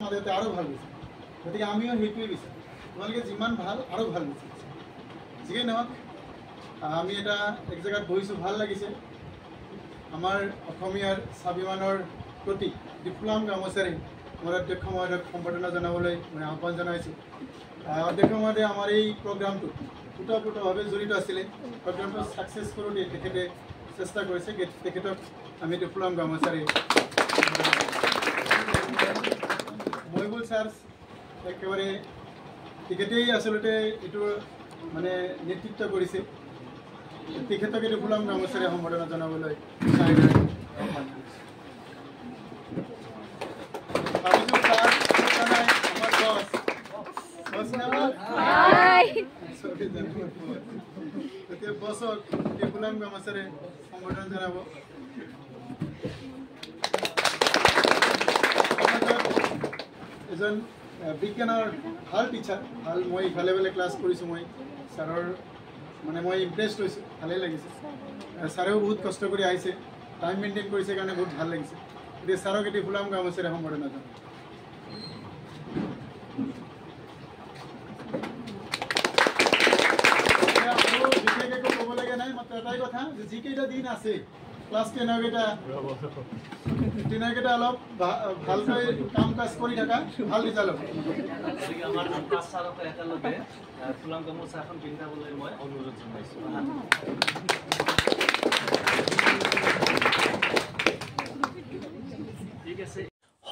আমাদেৰ আৰও ভালো হয়েছে, গতিকে আমিও সেইটোৱে বিচাৰোঁ তোমালোকে যিমান ভাল আৰু ভাল বিচাৰিছে। যিকেই নহওক আমি এটা এক জেগাত বহিছোঁ, ভাল লাগিছে। আমাৰ অসমীয়াৰ স্বাভিমানৰ প্ৰতি ডিপ্ল'ম গামোচাৰে আমাৰ অধ্যক্ষ মহোদয়ক সম্বৰ্ধনা জনাবলৈ মই আহ্বান জনাইছোঁ। অধ্যক্ষ মহোদয় আমাৰ এই প্ৰগ্ৰামটো ওতঃপ্ৰোতভাৱে জড়িত আছিলে। প্ৰগ্ৰামটো ছাকচেছ কৰোঁতে তেখেতে চেষ্টা কৰিছে, তেখেতক আমি ডিপ্ল'ম গামোচাৰে মহিবুল ছাৰ একেবাৰে তেখেতেই আচলতে এইটো মানে নেতৃত্ব কৰিছে। তেখেতকে ডিপ্ল'ম গামোচাৰে সম্বৰ্ধনা জনাবলৈ বছক ডিপ্ল'ম গামোচাৰে সম্বৰ্ধনা জনাব। এজন বিজ্ঞানৰ ভাল টিচাৰ, ভাল মই ইফালে ইফালে ক্লাছ কৰিছোঁ। মই ছাৰৰ মানে মই ইমপ্ৰেছড হৈছোঁ, ভালেই লাগিছে। ছাৰেও বহুত কষ্ট কৰি আহিছে, টাইম মেইনটেইন কৰিছে কাৰণে বহুত ভাল লাগিছে। গতিকে ছাৰক এটি ডিপ্ল'ম গামোচাৰে সম্বৰ্ধনা জনাব। আৰু বিশেষ একো ক'বলগীয়া নাই, মাত্ৰ এটাই কথা যে যিকেইটা দিন আছে ক্লাছ টেনৰকেইটা অলপ ভালকৈ কাম কাজ কৰি থকা, ভাল ৰিজাল্ট হ'ব।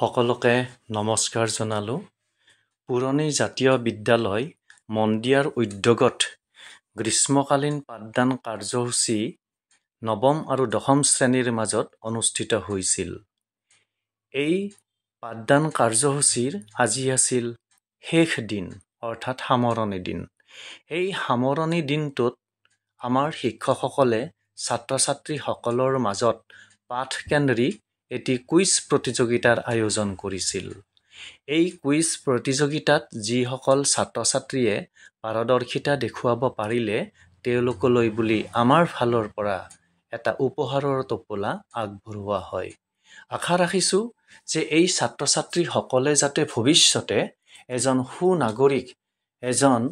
সকলোকে নমস্কাৰ জনালোঁ। পুৰণি জাতীয় বিদ্যালয় মন্দিয়াৰ উদ্যোগত গ্ৰীষ্মকালীন পাঠদান কাৰ্যসূচী নৱম আৰু দশম শ্ৰেণীৰ মাজত অনুষ্ঠিত হৈছিল। এই পাঠদান কাৰ্যসূচীৰ আজি আছিল শেষ দিন, অৰ্থাৎ সামৰণি দিন। এই সামৰণি দিনটোত আমাৰ শিক্ষকসকলে ছাত্ৰ ছাত্ৰীসকলৰ মাজত পাঠকেন্দ্ৰিক এটি কুইজ প্ৰতিযোগিতাৰ আয়োজন কৰিছিল। এই কুইজ প্ৰতিযোগিতাত যিসকল ছাত্ৰ ছাত্ৰীয়ে পাৰদৰ্শিতা দেখুৱাব পাৰিলে তেওঁলোকলৈ বুলি আমাৰ ফালৰ পৰা এটা উপহাৰৰ টোপোলা আগবঢ়োৱা হয়। আশা ৰাখিছোঁ যে এই ছাত্ৰ ছাত্ৰীসকলে যাতে ভৱিষ্যতে এজন সুনাগৰিক, এজন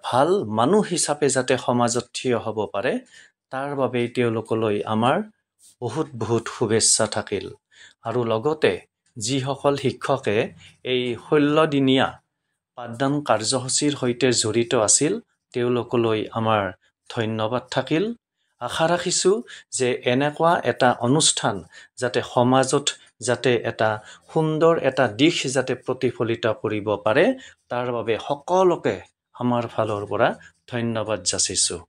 ভাল মানুহ হিচাপে যাতে সমাজত থিয় হ'ব পাৰে, তাৰ বাবে তেওঁলোকলৈ আমাৰ বহুত বহুত শুভেচ্ছা থাকিল। আৰু লগতে যিসকল শিক্ষকে এই 16 দিনীয়া পাঠদান কাৰ্যসূচীৰ সৈতে জড়িত আছিল তেওঁলোকলৈ আমাৰ ধন্যবাদ থাকিল। আশা ৰাখিছোঁ যে এনেকুৱা এটা অনুষ্ঠান যাতে সমাজত যাতে এটা সুন্দৰ এটা দিশ যাতে প্ৰতিফলিত কৰিব পাৰে, তাৰ বাবে সকলোকে আমাৰ ফালৰ পৰা ধন্যবাদ যাচিছোঁ।